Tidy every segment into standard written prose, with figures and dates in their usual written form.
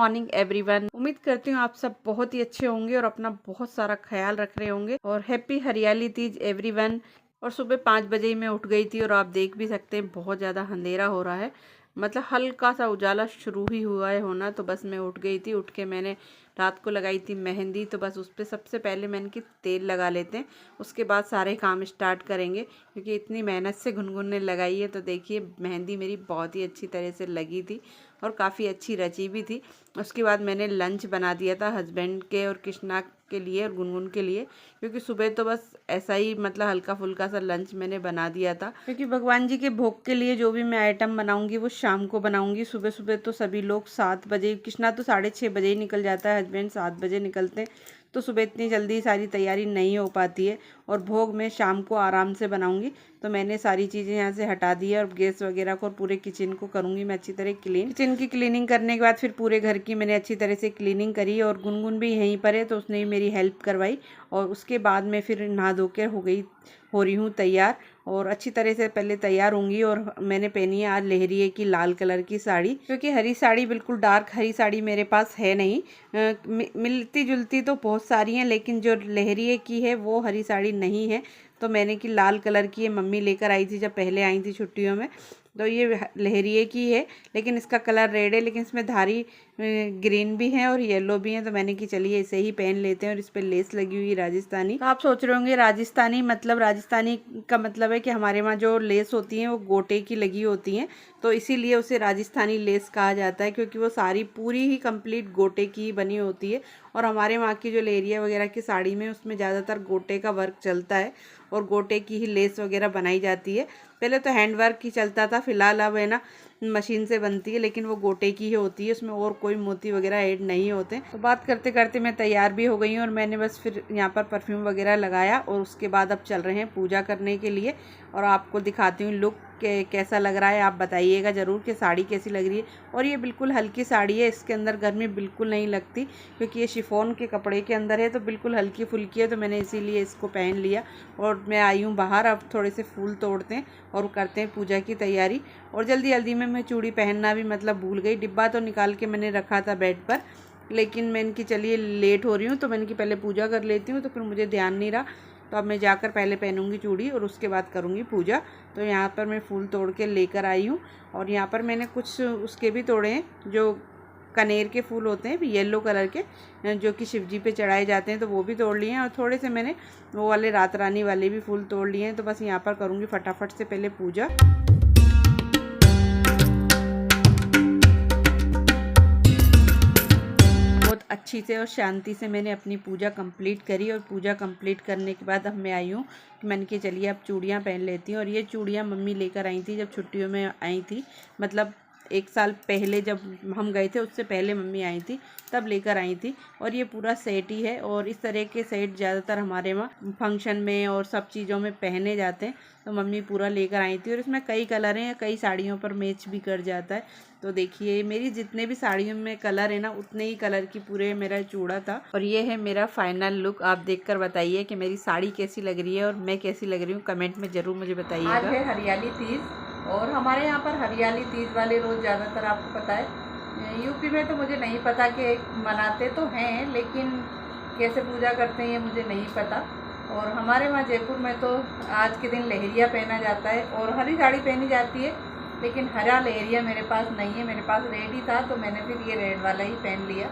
Morning everyone. उम्मीद करती हूँ आप सब बहुत ही अच्छे होंगे और अपना बहुत सारा ख्याल रख रहे होंगे। और हैप्पी हरियाली तीज एवरीवन। और सुबह 5 बजे ही मैं उठ गई थी और आप देख भी सकते हैं बहुत ज़्यादा अंधेरा हो रहा है, मतलब हल्का सा उजाला शुरू ही हुआ है होना। तो बस मैं उठ गई थी। उठ के मैंने रात को लगाई थी मेहंदी, तो बस उस पर सबसे पहले मैंने कि तेल लगा लेते हैं, उसके बाद सारे काम स्टार्ट करेंगे, क्योंकि इतनी मेहनत से गुनगुन ने लगाई है। तो देखिए मेहंदी मेरी बहुत ही अच्छी तरह से लगी थी और काफ़ी अच्छी रची भी थी। उसके बाद मैंने लंच बना दिया था हस्बैंड के और कृष्णा के लिए और गुनगुन के लिए, क्योंकि सुबह तो बस ऐसा ही मतलब हल्का फुल्का सा लंच मैंने बना दिया था, क्योंकि भगवान जी के भोग के लिए जो भी मैं आइटम बनाऊंगी वो शाम को बनाऊंगी। सुबह सुबह तो सभी लोग 7 बजे, कृष्णा तो 6:30 बजे ही निकल जाता है, हस्बैंड 7 बजे निकलते हैं, तो सुबह इतनी जल्दी सारी तैयारी नहीं हो पाती है। और भोग मैं शाम को आराम से बनाऊंगी। तो मैंने सारी चीज़ें यहाँ से हटा दी है और गैस वगैरह को और पूरे किचन को करूँगी मैं अच्छी तरह क्लीन। किचन की क्लीनिंग करने के बाद फिर पूरे घर की मैंने अच्छी तरह से क्लीनिंग करी और गुनगुन भी यहीं पर है तो उसने भी मेरी हेल्प करवाई। और उसके बाद मैं फिर नहा धो के हो रही हूँ तैयार और अच्छी तरह से पहले तैयार होंगी। और मैंने पहनी है आज लहरिए की लाल कलर की साड़ी, क्योंकि हरी साड़ी बिल्कुल डार्क हरी साड़ी मेरे पास है नहीं। मिलती जुलती तो बहुत सारी हैं, लेकिन जो लहरिए की है वो हरी साड़ी नहीं है। तो मैंने कि लाल कलर की ये मम्मी लेकर आई थी जब पहले आई थी छुट्टियों में, तो ये लहरिए की है, लेकिन इसका कलर रेड है, लेकिन इसमें धारी ग्रीन भी है और येलो भी है। तो मैंने कि चलिए इसे ही पहन लेते हैं। और इस पर लेस लगी हुई राजस्थानी। तो आप सोच रहे होंगे राजस्थानी मतलब, राजस्थानी का मतलब है कि हमारे वहाँ जो लेस होती हैं वो गोटे की लगी होती हैं, तो इसीलिए उसे राजस्थानी लेस कहा जाता है, क्योंकि वो सारी पूरी ही कंप्लीट गोटे की बनी होती है। और हमारे वहाँ की जो लेरिया वगैरह की साड़ी में उसमें ज़्यादातर गोटे का वर्क चलता है और गोटे की ही लेस वगैरह बनाई जाती है। पहले तो हैंड वर्क ही चलता था, फिलहाल अब है ना मशीन से बनती है, लेकिन वो गोटे की ही होती है, उसमें और कोई मोती वगैरह ऐड नहीं होते। तो बात करते करते मैं तैयार भी हो गई हूँ और मैंने बस फिर यहाँ पर परफ्यूम वगैरह लगाया और उसके बाद अब चल रहे हैं पूजा करने के लिए। और आपको दिखाती हूँ लुक कैसा लग रहा है, आप बताइएगा ज़रूर कि साड़ी कैसी लग रही है। और ये बिल्कुल हल्की साड़ी है, इसके अंदर गर्मी बिल्कुल नहीं लगती, क्योंकि ये शिफॉन के कपड़े के अंदर है, तो बिल्कुल हल्की फुल्की है। तो मैंने इसीलिए इसको पहन लिया और मैं आई हूँ बाहर। अब थोड़े से फूल तोड़ते हैं और करते हैं पूजा की तैयारी। और जल्दी जल्दी में मैं चूड़ी पहनना भी मतलब भूल गई। डिब्बा तो निकाल के मैंने रखा था बेड पर, लेकिन मैंने कि चलिए लेट हो रही हूँ तो मैंने कि पहले पूजा कर लेती हूँ, तो फिर मुझे ध्यान नहीं रहा। तो अब मैं जाकर पहले पहनूंगी चूड़ी और उसके बाद करूँगी पूजा। तो यहाँ पर मैं फूल तोड़ के लेकर आई हूँ और यहाँ पर मैंने कुछ उसके भी तोड़े हैं जो कनेर के फूल होते हैं येलो कलर के, जो कि शिवजी पे चढ़ाए जाते हैं, तो वो भी तोड़ लिए हैं। और थोड़े से मैंने वो वाले रात रानी वाले भी फूल तोड़ लिए हैं। तो बस यहाँ पर करूँगी फटाफट से पहले पूजा। अच्छी से और शांति से मैंने अपनी पूजा कंप्लीट करी और पूजा कंप्लीट करने के बाद अब मैं आई हूँ कि मैंने कि चलिए अब चूड़ियाँ पहन लेती हूँ। और ये चूड़ियाँ मम्मी लेकर आई थी जब छुट्टियों में आई थी, मतलब 1 साल पहले जब हम गए थे उससे पहले मम्मी आई थी तब लेकर आई थी। और ये पूरा सेट ही है और इस तरह के सेट ज़्यादातर हमारे वहाँ फंक्शन में और सब चीज़ों में पहने जाते हैं, तो मम्मी पूरा लेकर आई थी। और इसमें कई कलर हैं, कई साड़ियों पर मैच भी कर जाता है। तो देखिए मेरी जितने भी साड़ियों में कलर है ना उतने ही कलर की पूरे मेरा चूड़ा था। और ये है मेरा फाइनल लुक। आप देखकर बताइए कि मेरी साड़ी कैसी लग रही है और मैं कैसी लग रही हूँ, कमेंट में ज़रूर मुझे बताइएगा। आज है हरियाली तीज और हमारे यहाँ पर हरियाली तीज वाले रोज़ ज़्यादातर आपको पता है, यूपी में तो मुझे नहीं पता कि मनाते तो हैं, लेकिन कैसे पूजा करते हैं ये मुझे नहीं पता। और हमारे वहाँ जयपुर में तो आज के दिन लहरिया पहना जाता है और हरी साड़ी पहनी जाती है, लेकिन हरा लहरिया मेरे पास नहीं है, मेरे पास रेड ही था, तो मैंने फिर ये रेड वाला ही पहन लिया।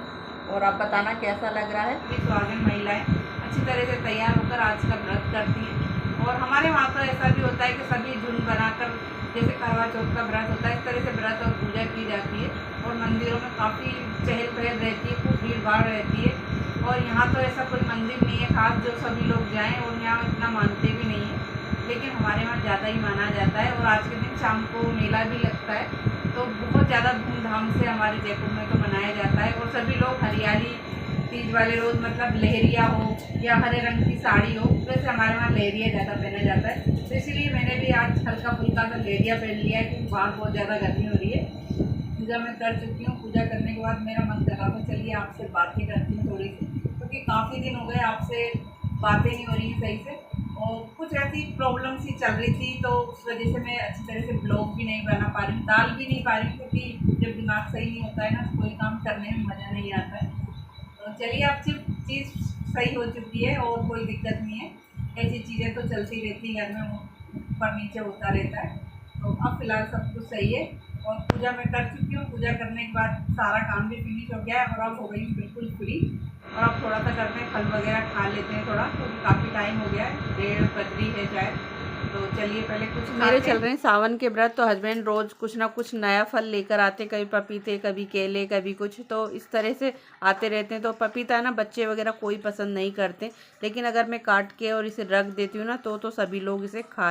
और आप बताना कैसा लग रहा है। ये सुहागिन महिलाएं अच्छी तरह से तैयार होकर आज का व्रत करती हैं। और हमारे वहाँ तो ऐसा भी होता है कि सभी झुंड बनाकर, जैसे करवा चौथ का व्रत होता है, इस तरह से व्रत और पूजा की जाती है। और मंदिरों में काफ़ी चहल पहल रहती है, खूब भीड़ भाड़ रहती है। और यहाँ तो ऐसा कोई मंदिर नहीं है खास जो सभी लोग जाएँ, और यहाँ इतना मानते भी नहीं है, लेकिन हमारे वहाँ ज़्यादा ही माना जाता है। और आज के दिन शाम को मेला भी लगता है, तो बहुत ज़्यादा धूमधाम से हमारे जयपुर में तो मनाया जाता है। और सभी लोग हरियाली तीज वाले रोज़ मतलब लहरिया हो या हरे रंग की साड़ी हो, वैसे हमारे वहाँ लहरिया ज़्यादा पहना जाता है। तो इसीलिए मैंने भी आज हल्का फुल्का सा लहरिया पहन लिया है, क्योंकि बाहर बहुत ज़्यादा गर्मी हो रही है। पूजा मैं कर चुकी हूँ। पूजा करने के बाद मेरा मन कर रहा था चलिए आपसे बातें करती हूँ थोड़ी सी, क्योंकि काफ़ी दिन हो गए आपसे बातें नहीं हो रही हैं सही से। और कुछ कुछ ऐसी प्रॉब्लम सी चल रही थी, तो उस वजह से मैं अच्छी तरह से ब्लॉग भी नहीं बना पा रही हूँ, डाल भी नहीं पा रही हूँ, क्योंकि जब दिमाग सही नहीं होता है ना, तो कोई काम करने में मज़ा नहीं आता है। तो चलिए, अब चीज़ सही हो चुकी है और कोई दिक्कत नहीं है। ऐसी चीज़ें तो चलती रहती है घर में, ऊपर नीचे होता रहता है। तो अब फिलहाल सब कुछ सही है और पूजा मैं कर चुकी हूँ। पूजा करने के बाद सारा काम भी फिनिश हो गया है और अब हो गई हूँ बिल्कुल फ्री। और अब थोड़ा सा घर में फल वगैरह खा लेते हैं थोड़ा, क्योंकि तो काफ़ी टाइम हो गया है, 1:30 बज रही है शायद। तो चलिए पहले कुछ मेरे चल रहे हैं सावन के व्रत, तो हस्बैंड रोज़ कुछ ना कुछ नया फल लेकर आते, कभी पपीते, कभी केले, कभी कुछ, तो इस तरह से आते रहते हैं। तो पपीता है ना, बच्चे वगैरह कोई पसंद नहीं करते, लेकिन अगर मैं काट के और इसे रख देती हूँ ना, तो सभी लोग इसे खा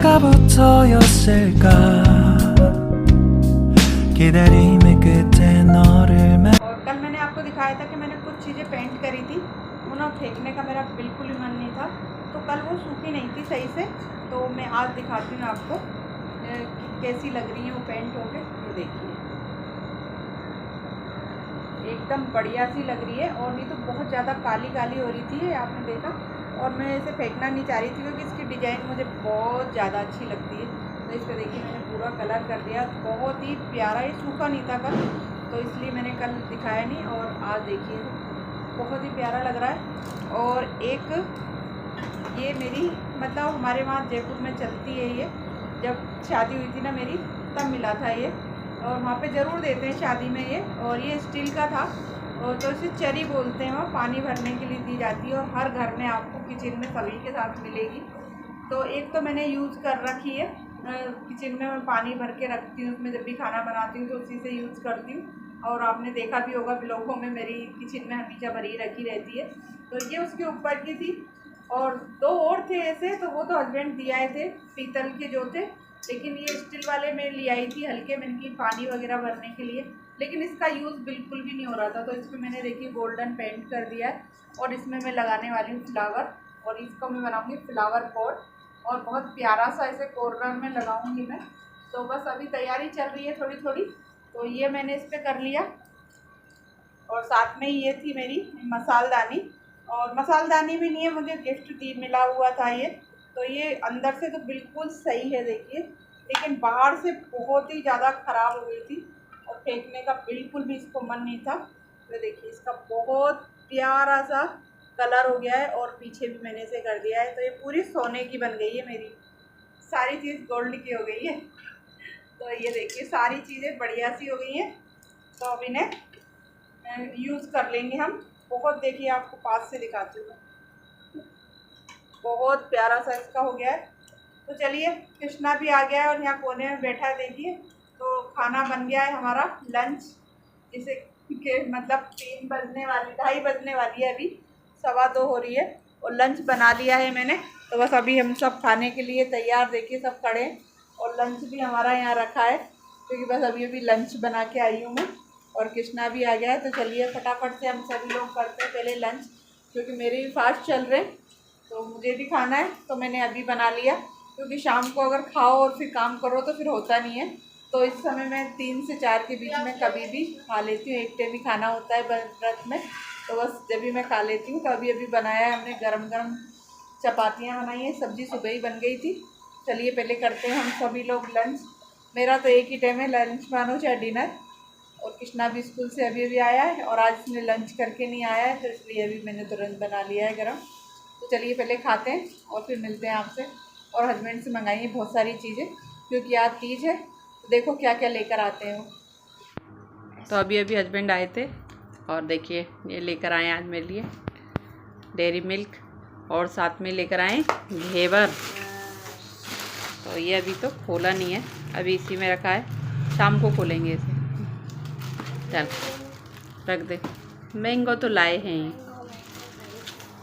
और कल मैंने आपको दिखाया था कि मैंने कुछ चीज़ें पेंट करी थी, उन्हें फेंकने का मेरा बिल्कुल भी मन नहीं था, तो कल वो सूखी नहीं थी सही से। तो मैं आज दिखाती हूँ आपको कि कैसी लग रही है वो पेंट हो गए। ये देखिए, एकदम बढ़िया सी लग रही है। और नहीं तो बहुत ज़्यादा काली काली हो रही थी, आपने देखा। और मैं इसे फेंकना नहीं चाह रही थी, क्योंकि इसकी डिज़ाइन मुझे बहुत ज़्यादा अच्छी लगती है। तो इस पर देखिए मैंने पूरा कलर कर दिया, बहुत ही प्यारा। ये सूखा नहीं था कल, तो इसलिए मैंने कल दिखाया नहीं, और आज देखिए बहुत ही प्यारा लग रहा है। और एक ये मेरी मतलब हमारे वहाँ जयपुर में चलती है ये, जब शादी हुई थी ना मेरी, तब मिला था ये, और वहाँ पे ज़रूर देते हैं शादी में ये। और ये स्टील का था, और तो इसे चरी बोलते हैं, वहाँ पानी भरने के लिए दी जाती है, और हर घर में आपको किचन में सभी के साथ मिलेगी। तो एक तो मैंने यूज़ कर रखी है, किचन में मैं पानी भर के रखती हूँ, उसमें जब भी खाना बनाती हूँ तो उसी से यूज़ करती हूँ। और आपने देखा भी होगा ब्लॉगों में, मेरी किचन में हमेशा भरी रखी रहती है। तो ये उसके ऊपर की थी, और 2 और थे ऐसे, तो वो तो हस्बैंड दिए आए थे पीतल के जो थे, लेकिन ये स्टील वाले मैं ले आई थी हल्के में की पानी वगैरह भरने के लिए। लेकिन इसका यूज़ बिल्कुल भी नहीं हो रहा था, तो इसमें मैंने देखिए गोल्डन पेंट कर दिया है, और इसमें मैं लगाने वाली हूँ फ्लावर, और इसको मैं बनाऊँगी फ्लावर पॉट, और बहुत प्यारा सा ऐसे कॉर्नर में लगाऊंगी मैं। तो बस अभी तैयारी चल रही है थोड़ी थोड़ी, तो ये मैंने इस पर कर लिया। और साथ में ये थी मेरी मसालदानी, और मसालदानी भी नहीं है, मुझे गिफ्ट मिला हुआ था ये। तो ये अंदर से तो बिल्कुल सही है देखिए, लेकिन बाहर से बहुत ही ज़्यादा ख़राब हो गई थी, और फेंकने का बिल्कुल भी इसको मन नहीं था। तो देखिए इसका बहुत प्यारा सा कलर हो गया है, और पीछे भी मैंने इसे कर दिया है। तो ये पूरी सोने की बन गई है, मेरी सारी चीज़ गोल्ड की हो गई है। तो ये देखिए सारी चीज़ें बढ़िया सी हो गई हैं। तो अब इन्हें यूज़ कर लेंगे हम। बहुत देखिए आपको पास से दिखाती हूँ, बहुत प्यारा सा इसका हो गया है। तो चलिए, कृष्णा भी आ गया है और यहाँ कोने में बैठा है देखिए। तो खाना बन गया है हमारा लंच, जिसे के मतलब 3 बजने वाली 2:30 बजने वाली है, अभी 2:15 हो रही है, और लंच बना लिया है मैंने। तो बस अभी हम सब खाने के लिए तैयार, देखिए सब खड़े हैं, और लंच भी हमारा यहाँ रखा है, क्योंकि बस अभी अभी लंच बना के आई हूँ मैं, और कृष्णा भी आ गया है। तो चलिए फटाफट से हम सभी लोग करते हैं पहले लंच, क्योंकि मेरे भी फास्ट चल रहे हैं, तो मुझे भी खाना है। तो मैंने अभी बना लिया, क्योंकि शाम को अगर खाओ और फिर काम करो तो फिर होता नहीं है। तो इस समय मैं 3 से 4 के बीच में कभी भी खा लेती हूँ, एक टाइम ही खाना होता है व्रत में। तो बस जब भी मैं खा लेती हूँ। तो अभी अभी बनाया है हमने, गरम गरम चपातियाँ बनाई हैं, सब्ज़ी सुबह ही बन गई थी। चलिए पहले करते हैं हम सभी लोग लंच। मेरा तो एक ही टाइम है, लंच मानो चाहे डिनर। और कृष्णा भी स्कूल से अभी अभी आया है, और आज इसने लंच करके नहीं आया है, तो इसलिए अभी मैंने तुरंत बना लिया है गरम। तो चलिए पहले खाते हैं और फिर मिलते हैं आपसे। और हस्बैंड से मंगाई है बहुत सारी चीज़ें, क्योंकि आज तीज है, तो देखो क्या क्या लेकर आते हैं वो। तो अभी अभी हस्बैंड आए थे, और देखिए ये लेकर आए आज मेरे लिए डेयरी मिल्क, और साथ में लेकर आए घेवर। तो ये अभी तो खोला नहीं है, अभी इसी में रखा है, शाम को खोलेंगे इसे। चल रख दे, मैंगो तो लाए हैं,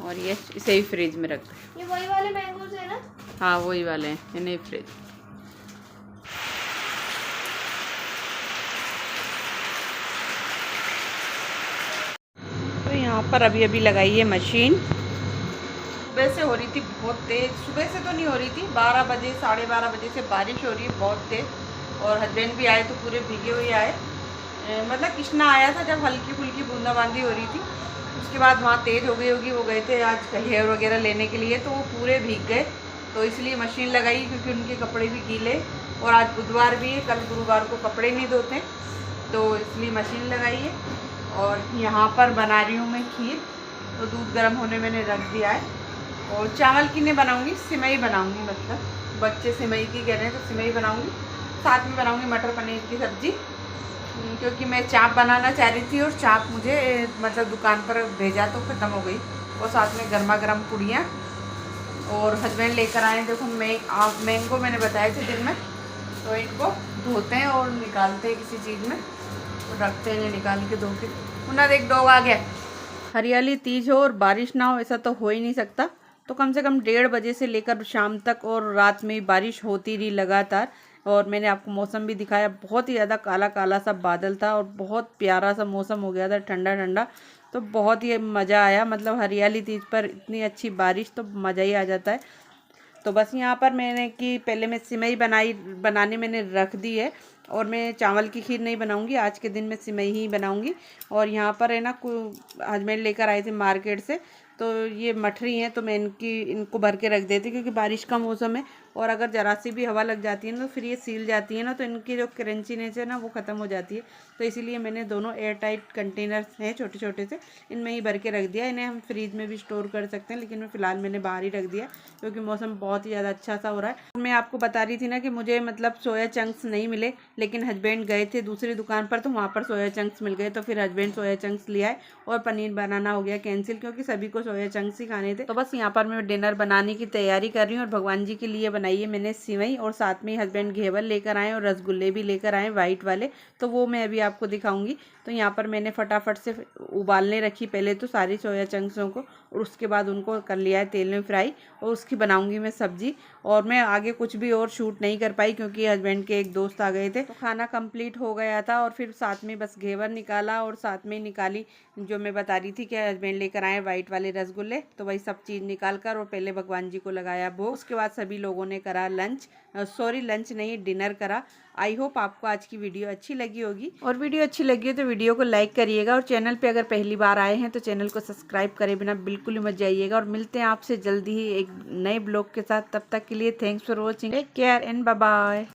और ये इसे ही फ्रिज में रख दे। ये वही वाले मैंगोज है ना? हाँ वही वाले हैं, इन्हें फ्रिज। तो यहाँ पर अभी अभी लगाई है मशीन। सुबह से हो रही थी बहुत तेज़, सुबह से तो नहीं हो रही थी, 12 बजे 12:30 बजे से बारिश हो रही है बहुत तेज़। और हस्बैंड भी आए तो पूरे भीगे हुए आए, मतलब कृष्णा आया था जब हल्की फुल्की बूंदाबांदी हो रही थी, उसके बाद वहाँ तेज़ हो गई होगी। वो गए थे आज हेयर वगैरह लेने के लिए, तो वो पूरे भीग गए। तो इसलिए मशीन लगाई क्योंकि उनके कपड़े भी गीले, और आज बुधवार भी है, कल गुरुवार को कपड़े नहीं धोते, तो इसलिए मशीन लगाई है। और यहाँ पर बना रही हूँ मैं खीर, तो दूध गर्म होने मैंने रख दिया है। और चावल की नहीं बनाऊँगी, सिमई बनाऊँगी, मतलब बच्चे सिमई की कह रहे हैं तो सिमई बनाऊँगी, साथ में बनाऊँगी मटर पनीर की सब्ज़ी, क्योंकि मैं चाप बनाना चाह रही थी और चाप मुझे मतलब दुकान पर भेजा तो ख़त्म हो गई, और साथ में गर्मा गर्म पूड़ियाँ। और हस्बैंड लेकर आए, देखो मैंगो मैंने बताए थे दिन में, तो इनको धोते हैं और निकालते हैं किसी चीज़ में, तो रखते हैं निकाल के धो के। उन्हें एक डॉग आ गया। हरियाली तीज हो और बारिश ना हो ऐसा तो हो ही नहीं सकता, तो कम से कम 1:30 बजे से लेकर शाम तक और रात में बारिश होती रही लगातार। और मैंने आपको मौसम भी दिखाया, बहुत ही ज़्यादा काला काला सा बादल था और बहुत प्यारा सा मौसम हो गया था, ठंडा ठंडा, तो बहुत ही मज़ा आया। मतलब हरियाली तीज पर इतनी अच्छी बारिश तो मज़ा ही आ जाता है। तो बस यहाँ पर मैंने कि पहले मैं सिमई बनाने मैंने रख दी है, और मैं चावल की खीर नहीं बनाऊंगी, आज के दिन मैं सिमई ही बनाऊंगी। और यहाँ पर है ना, हस्बैंड लेकर आए थे मार्केट से, तो ये मठरी हैं, तो मैं इनको भर के रख देती, क्योंकि बारिश का मौसम है, और अगर ज़रा सी भी हवा लग जाती है ना तो फिर ये सील जाती है ना, तो इनकी जो क्रंचीनेस है ना वो ख़त्म हो जाती है। तो इसीलिए मैंने दोनों एयर टाइट कंटेनर्स हैं छोटे छोटे से, इनमें ही भर के रख दिया। इन्हें हम फ्रीज में भी स्टोर कर सकते हैं, लेकिन मैं फ़िलहाल मैंने बाहर ही रख दिया, क्योंकि मौसम बहुत ही ज़्यादा अच्छा सा हो रहा है। मैं आपको बता रही थी ना कि मुझे मतलब सोया चंक्स नहीं मिले, लेकिन हस्बैंड गए थे दूसरी दुकान पर, तो वहाँ पर सोया चंक्स मिल गए, तो फिर हस्बैंड सोया चंक्स ले आए, और पनीर बनाना हो गया कैंसिल, क्योंकि सभी को सोया चंक्स ही खाने थे। तो बस यहाँ पर मैं डिनर बनाने की तैयारी कर रही हूँ, और भगवान जी के लिए बनाई है मैंने सिवई, और साथ में हस्बैंड घेवर लेकर आए और रसगुल्ले भी लेकर आए वाइट वाले, तो वो मैं अभी आपको दिखाऊंगी। तो यहाँ पर मैंने फटाफट से उबालने रखी पहले तो सारी सोया चंक्सों को, और उसके बाद उनको कर लिया है तेल में फ्राई, और उसकी बनाऊंगी मैं सब्जी। और मैं आगे कुछ भी और शूट नहीं कर पाई, क्योंकि हस्बैंड के एक दोस्त आ गए थे, तो खाना कंप्लीट हो गया था। और फिर साथ में बस घेवर निकाला, और साथ में निकाली जो मैं बता रही थी कि हस्बैंड लेकर आए वाइट वाले रसगुल्ले, तो वही सब चीज़ निकाल कर और पहले भगवान जी को लगाया भोग। उसके बाद सभी लोगों ने करा लंच, सॉरी लंच नहीं, डिनर करा। आई होप आपको आज की वीडियो अच्छी लगी होगी, और वीडियो अच्छी लगी है तो वीडियो को लाइक करिएगा, और चैनल पे अगर पहली बार आए हैं तो चैनल को सब्सक्राइब करे बिना बिल्कुल ही मत जाइएगा। और मिलते हैं आपसे जल्दी ही एक नए ब्लॉग के साथ, तब तक के लिए thanks for watching, take care and bye bye.